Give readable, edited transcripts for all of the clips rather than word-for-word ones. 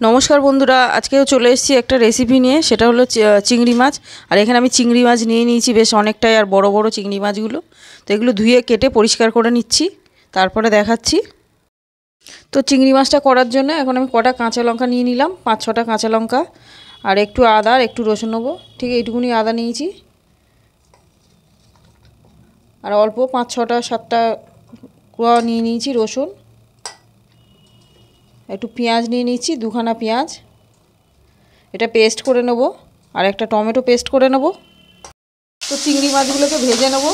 নমস্কার বন্ধুরা, আজকেও চলে এসেছি একটা রেসিপি নিয়ে। সেটা হলো চিংড়ি মাছ। আর এখানে আমি চিংড়ি মাছ নিয়ে নিয়েছি বেশ অনেকটাই, আর বড় বড় চিংড়ি মাছগুলো। তো এগুলো ধুয়ে কেটে পরিষ্কার করে নিচ্ছি, তারপরে দেখাচ্ছি। তো চিংড়ি মাছটা করার জন্য এখন আমি কটা কাঁচা লঙ্কা নিয়ে নিলাম, 5-6টা কাঁচা লঙ্কা, আর একটু আদা আর একটু রসুন নেবো। ঠিক এইটুকুনি আদা নিয়েছি, আর অল্প 5-6টা-7টা কোয়া নিয়ে নিয়েছি রসুন। একটু পেঁয়াজ নিয়ে নিচ্ছি, 2খানা পেঁয়াজ, এটা পেস্ট করে নেব। আর একটা টমেটো পেস্ট করে নেব। তো চিংড়ি মাছগুলোকে ভেজে নেব।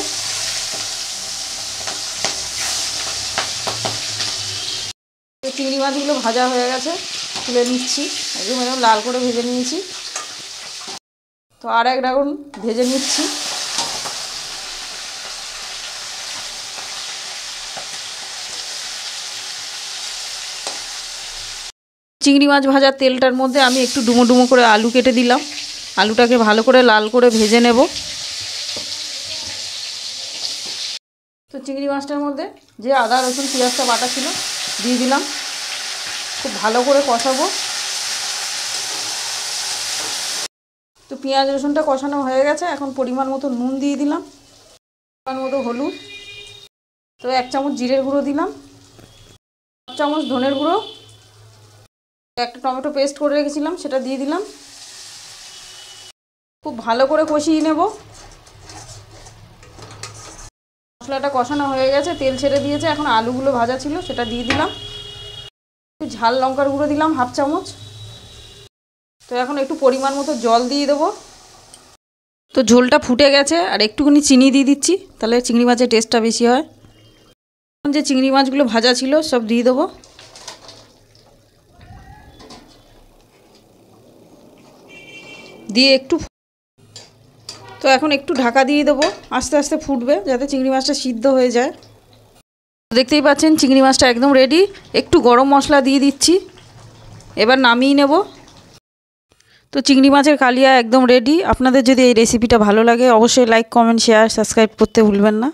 তো চিংড়ি মাছগুলো ভাজা হয়ে গেছে, তুলে নিচ্ছি। একদম এরকম লাল করে ভেজে নিয়েছি। তো আর এক রাউন্ড ভেজে নিচ্ছি। চিংড়ি মাছ ভাজার তেলটার মধ্যে আমি একটু ডুমো ডুমো করে আলু কেটে দিলাম। আলুটাকে ভালো করে লাল করে ভেজে নেব। তো চিংড়ি মাছটার মধ্যে যে আদা রসুন পেঁয়াজটা বাটা ছিল দিয়ে দিলাম, খুব ভালো করে কষাবো। তো পেঁয়াজ রসুনটা কষানো হয়ে গেছে, এখন পরিমাণ মতো নুন দিয়ে দিলাম, পরিমাণ মতো হলুদ। তো 1 চামচ জিরের গুঁড়ো দিলাম, 1 চামচ ধনের গুঁড়ো, একটা টমেটো পেস্ট করে রেখেছিলাম সেটা দিয়ে দিলাম। খুব ভালো করে কষিয়ে নেব। মশলাটা কষানো হয়ে গেছে, তেল ছেড়ে দিয়েছে। এখন আলুগুলো ভাজা ছিল সেটা দিয়ে দিলাম। ঝাল লঙ্কার গুঁড়ো দিলাম 1/2 চামচ। তো এখন একটু পরিমাণ মতো জল দিয়ে দেবো। তো ঝোলটা ফুটে গেছে, আর একটুখানি চিনি দিয়ে দিচ্ছি, তাহলে চিংড়ি মাছের টেস্টটা বেশি হয়। এখন যে চিংড়ি মাছগুলো ভাজা ছিল সব দিয়ে দেবো। দিয়ে একটু, তো এখন একটু ঢাকা দিয়ে দেবো, আস্তে আস্তে ফুটবে যাতে চিংড়ি মাছটা সিদ্ধ হয়ে যায়। দেখতেই পাচ্ছেন চিংড়ি মাছটা একদম রেডি। একটু গরম মশলা দিয়ে দিচ্ছি, এবার নামিয়ে নেব। তো চিংড়ি মাছের কালিয়া একদম রেডি। আপনাদের যদি এই রেসিপিটা ভালো লাগে অবশ্যই লাইক, কমেন্ট, শেয়ার, সাবস্ক্রাইব করতে ভুলবেন না।